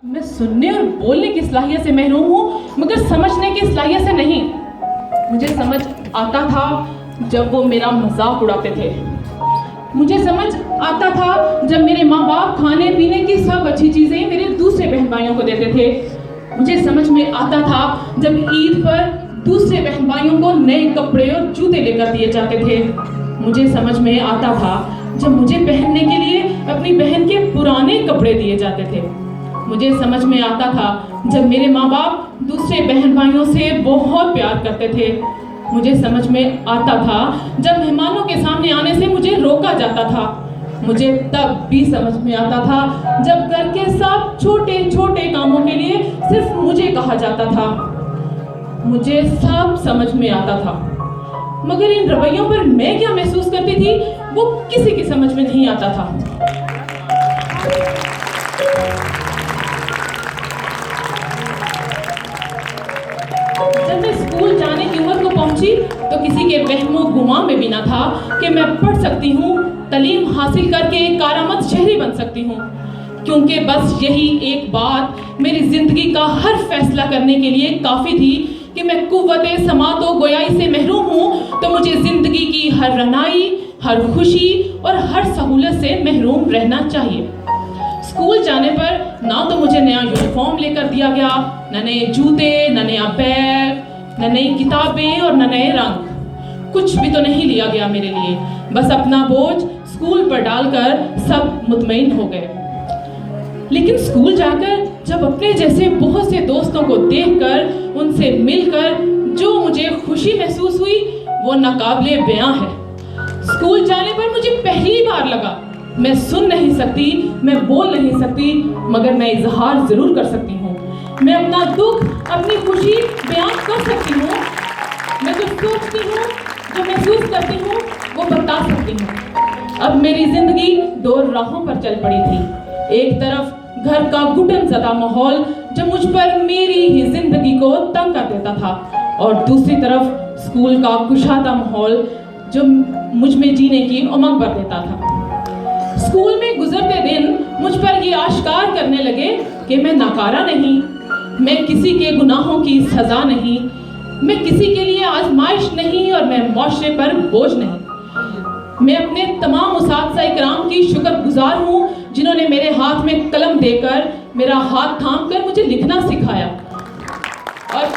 मैं सुनने और बोलने की सलाहियत से महरूम हूँ, मगर समझने की सलाहियत से नहीं। मुझे समझ आता था जब वो मेरा मजाक उड़ाते थे। मुझे समझ आता था जब मेरे माँ बाप खाने पीने की सब अच्छी चीज़ें मेरे दूसरे बहन भाइयों को देते थे। मुझे समझ में आता था जब ईद पर दूसरे बहन भाइयों को नए कपड़े और जूते लेकर दिए जाते थे। मुझे समझ में आता था जब मुझे पहनने के लिए अपनी बहन के पुराने कपड़े दिए जाते थे। मुझे समझ में आता था जब मेरे माँ बाप दूसरे बहन भाइयों से बहुत प्यार करते थे। मुझे समझ में आता था जब मेहमानों के सामने आने से मुझे रोका जाता था। मुझे तब भी समझ में आता था जब घर के सब छोटे छोटे कामों के लिए सिर्फ मुझे कहा जाता था। मुझे सब समझ में आता था, मगर इन रवैयों पर मैं क्या महसूस करती थी वो किसी की समझ में नहीं आता था। जब मैं स्कूल जाने की उम्र को पहुंची तो किसी के वहमो गुमा में भी ना था कि मैं पढ़ सकती हूँ, तालीम हासिल करके एक कारामद शहरी बन सकती हूँ, क्योंकि बस यही एक बात मेरी जिंदगी का हर फैसला करने के लिए काफी थी कि मैं कुव्वते समात व गोयाई से महरूम हूँ, तो मुझे जिंदगी की हर रनाई, हर खुशी और हर सहूलत से महरूम रहना चाहिए। स्कूल जाने पर ना तो मुझे नया यूनिफॉर्म लेकर दिया गया, न नए जूते, न नया बैग, न नई किताबें और न नए रंग। कुछ भी तो नहीं लिया गया मेरे लिए। बस अपना बोझ स्कूल पर डालकर सब मुतमईन हो गए। लेकिन स्कूल जाकर जब अपने जैसे बहुत से दोस्तों को देखकर, उनसे मिलकर जो मुझे खुशी महसूस हुई वो नाकाबिले बयां है। स्कूल जाने पर मुझे पहली बार लगा मैं सुन नहीं सकती, मैं बोल नहीं सकती, मगर मैं इजहार जरूर कर सकती हूँ। मैं अपना दुख, अपनी खुशी बयान कर सकती हूँ। मैं जो सोचती हूँ, जो महसूस करती हूँ, वो बता सकती हूँ। अब मेरी जिंदगी दो राहों पर चल पड़ी थी। एक तरफ घर का घुटन ज़दा माहौल जो मुझ पर मेरी ही जिंदगी को तंग कर देता था, और दूसरी तरफ स्कूल का कुशादा माहौल जो मुझ में जीने की उमंग भर देता था। स्कूल में गुजरते दिन मुझ पर ये आश्कार करने लगे कि मैं नाकारा नहीं, मैं किसी के गुनाहों की सजा नहीं, मैं किसी के लिए आजमाइश नहीं, और मैं मुआशरे पर बोझ नहीं। मैं अपने तमाम उस्ताद इकराम की शुक्रगुजार हूँ जिन्होंने मेरे हाथ में कलम देकर, मेरा हाथ थाम कर मुझे लिखना सिखाया। और